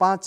5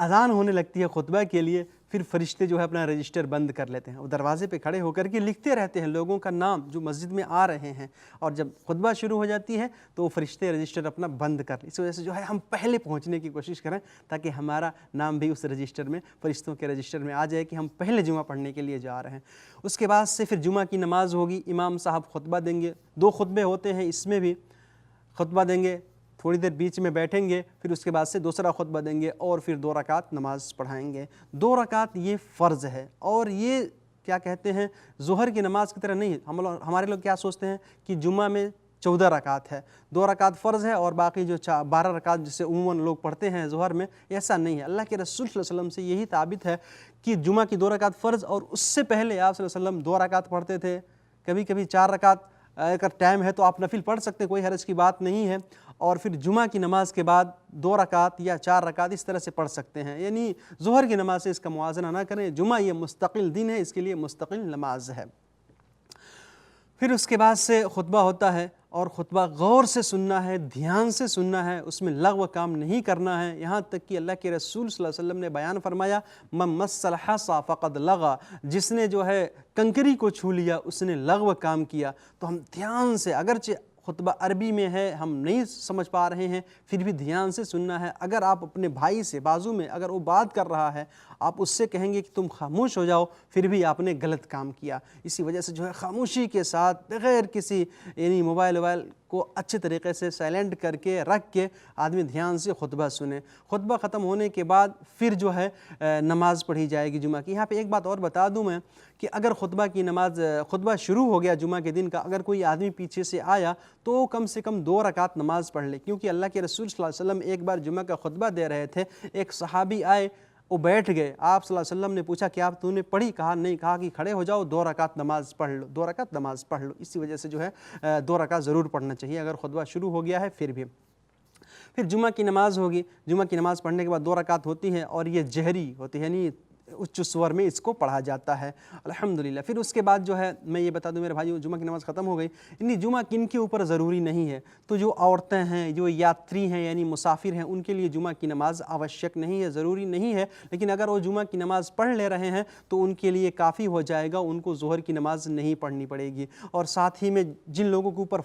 اذان ہونے لگتی ہے خطبہ کے لیے، پھر فرشتے جو ہے اپنا رجسٹر بند کر لیتے ہیں، وہ دروازے پہ کھڑے ہو کر کے لکھتے رہتے ہیں لوگوں کا نام جو مسجد میں آ رہے ہیں، اور جب خطبہ شروع ہو جاتی ہے تو وہ فرشتے رجسٹر اپنا بند کر لیں۔ اس وجہ سے جو ہے ہم پہلے پہنچنے کی کوشش کریں تاکہ ہمارا نام بھی اس رجسٹر میں، فرشتوں کے رجسٹر میں آ جائے کہ ہم پہلے جمعہ پڑھنے کے لیے جا رہے ہیں۔ اس کے بعد سے پھر جمعہ کی نماز ہوگی، امام صاحب خطبہ دیں گے، 2 خطبے ہوتے ہیں، اس میں بھی خطبہ دیں گے، تھوڑی دیر بیچ میں بیٹھیں گے، پھر اس کے بعد سے دوسرا خطبہ دیں گے اور پھر 2 رکعت نماز پڑھائیں گے۔ 2 رکعت یہ فرض ہے، اور یہ کیا کہتے ہیں ظہر کی نماز کی طرح نہیں ہے۔ ہمارے لوگ کیا سوچتے ہیں کہ جمعہ میں 14 رکعت ہے، 2 رکعت فرض ہے اور باقی جو 12 رکعت جسے عموماً لوگ پڑھتے ہیں ظہر میں، ایسا نہیں ہے۔ اللہ کے رسول صلی اللہ علیہ وسلم سے یہی ثابت ہے کہ جمعہ کی 2 رکعت فرض، اور اس سے پہلے آپ صلی اللہ علیہ وسلم 2 رکعت پڑھتے تھے، کبھی کبھی 4 رکعت، اگر ٹائم ہے تو آپ نفل پڑھ سکتے ہیں، کوئی حرج کی بات نہیں ہے، اور پھر جمعہ کی نماز کے بعد 2 رکعت یا 4 رکعت اس طرح سے پڑھ سکتے ہیں، یعنی ظہر کی نماز سے اس کا موازنہ نہ کریں۔ جمعہ یہ مستقل دن ہے، اس کے لیے مستقل نماز ہے۔ پھر اس کے بعد سے خطبہ ہوتا ہے، اور خطبہ غور سے سننا ہے، دھیان سے سننا ہے، اس میں لغو کام نہیں کرنا ہے، یہاں تک کہ اللہ کے رسول صلی اللہ علیہ وسلم نے بیان فرمایا من مس الحصى فقد لغا، جس نے جو ہے کنکری کو چھو لیا اس نے لغو کام کیا۔ تو ہم دھیان سے، اگرچہ خطبہ عربی میں ہے، ہم نہیں سمجھ پا رہے ہیں، پھر بھی دھیان سے سننا ہے۔ اگر آپ اپنے بھائی سے بازو میں اگر وہ بات کر رہا ہے، آپ اس سے کہیں گے کہ تم خاموش ہو جاؤ، پھر بھی آپ نے غلط کام کیا۔ اسی وجہ سے جو ہے خاموشی کے ساتھ، بغیر کسی یعنی موبائل کو اچھے طریقے سے سائلنٹ کر کے رکھ کے آدمی دھیان سے خطبہ سنے۔ خطبہ ختم ہونے کے بعد پھر جو ہے نماز پڑھی جائے گی جمعہ کی۔ یہاں پہ ایک بات اور بتا دوں میں کہ اگر خطبہ شروع ہو گیا جمعہ کے دن کا، اگر کوئی آدمی پیچھے سے آیا تو کم سے کم 2 رکعت نماز پڑھ لے، کیونکہ اللہ کے رسول صلی اللہ علیہ وسلم ایک بار جمعہ کا خطبہ دے رہے تھے، ایک صحابی آئے، وہ بیٹھ گئے، آپ صلی اللہ علیہ وسلم نے پوچھا کہ آپ تو نے پڑھی؟ کہا نہیں، کہا کہ کھڑے ہو جاؤ، 2 رکعت نماز پڑھ لو، 2 رکعت نماز پڑھ لو۔ اسی وجہ سے جو ہے 2 رکعت ضرور پڑھنا چاہیے اگر خطبہ شروع ہو گیا ہے۔ پھر جمعہ کی نماز ہوگی، جمعہ کی نماز پڑھنے کے بعد 2 رکعت ہوتی ہیں، اور یہ جہری ہوتی ہے، یعنی اچ سور میں اس کو پڑھا جاتا ہے الحمدللہ۔ پھر اس کے بعد جو ہے میں یہ بتا دوں میرے بھائیو، جمعہ کی نماز ختم ہو گئی، یعنی جمعہ کن کے اوپر ضروری نہیں ہے، تو جو عورتیں ہیں، جو یاتری ہیں یعنی مسافر ہیں، ان کے لیے جمعہ کی نماز آوشک نہیں ہے، ضروری نہیں ہے، لیکن اگر وہ جمعہ کی نماز پڑھ لے رہے ہیں تو ان کے لیے کافی ہو جائے گا، ان کو ظہر کی نماز نہیں پڑھنی پڑے گی۔ اور ساتھ ہی میں جن لوگوں کے اوپر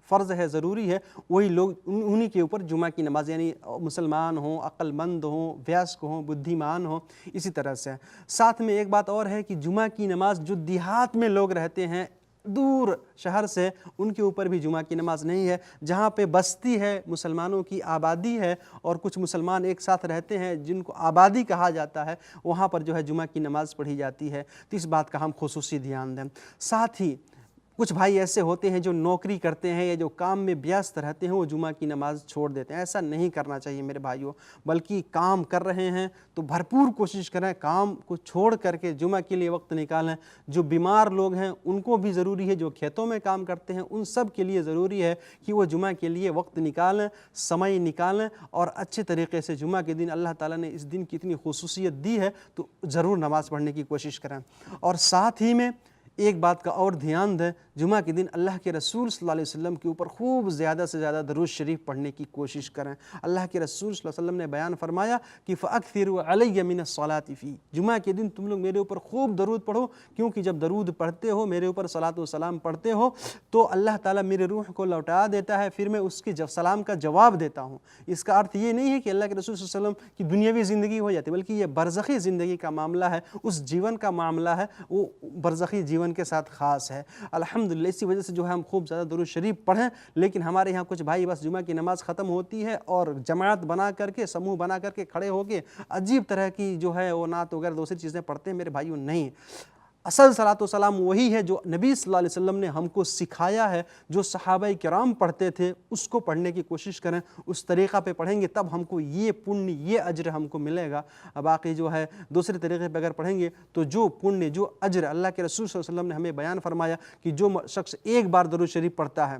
فرض ہے، ضروری ہے، وہی لوگ انہی کے اوپر جمعہ کی نماز، یعنی مسلمان ہوں، عقل مند ہوں، ویسک ہوں، بدھیمان ہوں، اسی طرح سے۔ ساتھ میں ایک بات اور ہے کہ جمعہ کی نماز جو دیہات میں لوگ رہتے ہیں دور شہر سے، ان کے اوپر بھی جمعہ کی نماز نہیں ہے۔ جہاں پہ بستی ہے، مسلمانوں کی آبادی ہے، اور کچھ مسلمان ایک ساتھ رہتے ہیں جن کو آبادی کہا جاتا ہے، وہاں پر جو ہے جمعہ کی نماز پڑھی جاتی ہے، تو اس بات کا ہم خصوصی دھیان دیں۔ ساتھ ہی کچھ بھائی ایسے ہوتے ہیں جو نوکری کرتے ہیں یا جو کام میں ویست رہتے ہیں، وہ جمعہ کی نماز چھوڑ دیتے ہیں۔ ایسا نہیں کرنا چاہیے میرے بھائیوں، بلکہ کام کر رہے ہیں تو بھرپور کوشش کریں، کام کو چھوڑ کر کے جمعہ کے لیے وقت نکالیں۔ جو بیمار لوگ ہیں ان کو بھی ضروری ہے، جو کھیتوں میں کام کرتے ہیں ان سب کے لیے ضروری ہے کہ وہ جمعہ کے لیے وقت نکالیں، سمے نکالیں، اور اچھے طریقے سے جمعہ کے دن اللہ تعالیٰ نے اس دن کی اتنی خصوصیت دی ہے تو ضرور نماز پڑھنے کی کوشش کریں۔ اور ساتھ ہی میں ایک بات کا اور دھیان دیں، جمعہ کے دن اللہ کے رسول صلی اللہ علیہ وسلم کے اوپر خوب زیادہ سے زیادہ درود شریف پڑھنے کی کوشش کریں۔ اللہ کے رسول صلی اللہ علیہ وسلم نے بیان فرمایا کہ فَأَكْثِرُوا عَلَيَّ مِنَ الصَّلَاةِ فِي، جمعہ کے دن تم لوگ میرے اوپر خوب درود پڑھو، کیونکہ جب درود پڑھتے ہو، میرے اوپر صلاۃ و سلام پڑھتے ہو، تو اللہ تعالیٰ میرے روح کو لوٹا دیتا ہے، پھر میں اس کے سلام کا جواب دیتا ہوں۔ اس کا ارتھ یہ نہیں ہے کہ اللہ کے رسول صلی اللہ علیہ وسلم کی دنیاوی زندگی ہو جاتی، بلکہ یہ برزخی زندگی کا معاملہ ہے، اس جیون کا معاملہ ہے، وہ برزخی جیون کے ساتھ خاص ہے الحمدللہ۔ اسی وجہ سے جو ہے ہم خوب زیادہ درود شریف پڑھیں، لیکن ہمارے یہاں کچھ بھائی بس جمعہ کی نماز ختم ہوتی ہے اور جماعت بنا کر کے، سموہ بنا کر کے کھڑے ہو کے عجیب طرح کی جو ہے وہ نعت وغیرہ دوسری چیزیں پڑھتے ہیں۔ میرے بھائیوں نہیں، اصل صلاۃ و سلام وہی ہے جو نبی صلی اللہ علیہ وسلم نے ہم کو سکھایا ہے، جو صحابہ کرام پڑھتے تھے اس کو پڑھنے کی کوشش کریں، اس طریقہ پہ پڑھیں گے تب ہم کو یہ پنیہ، یہ اجر ہم کو ملے گا۔ باقی جو ہے دوسرے طریقے پہ اگر پڑھیں گے تو جو پنیہ، جو اجر اللہ کے رسول صلی اللہ علیہ وسلم نے ہمیں بیان فرمایا کہ جو شخص ایک بار درود شریف پڑھتا ہے،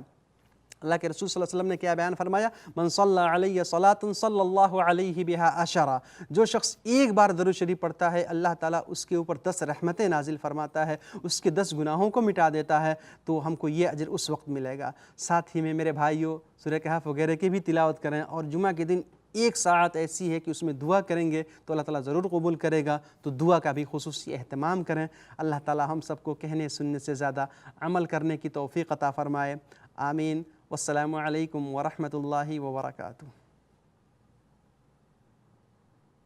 اللہ کے رسول صلی اللہ علیہ وسلم نے کیا بیان فرمایا، من صلی علیہ صلاۃ صلی اللہ علیہ بہا عشرہ، جو شخص ایک بار درود شریف پڑھتا ہے اللہ تعالیٰ اس کے اوپر 10 رحمتیں نازل فرماتا ہے، اس کے 10 گناہوں کو مٹا دیتا ہے، تو ہم کو یہ اجر اس وقت ملے گا۔ ساتھ ہی میں میرے بھائیوں سورہ کہف وغیرہ کی بھی تلاوت کریں، اور جمعہ کے دن ایک ساعت ایسی ہے کہ اس میں دعا کریں گے تو اللہ تعالیٰ ضرور قبول کرے گا، تو دعا کا بھی خصوصی اہتمام کریں۔ اللہ تعالیٰ ہم سب کو کہنے سننے سے زیادہ عمل کرنے کی توفیق عطا فرمائے، آمین۔ والسلام علیکم ورحمۃ اللہ وبرکاتہ۔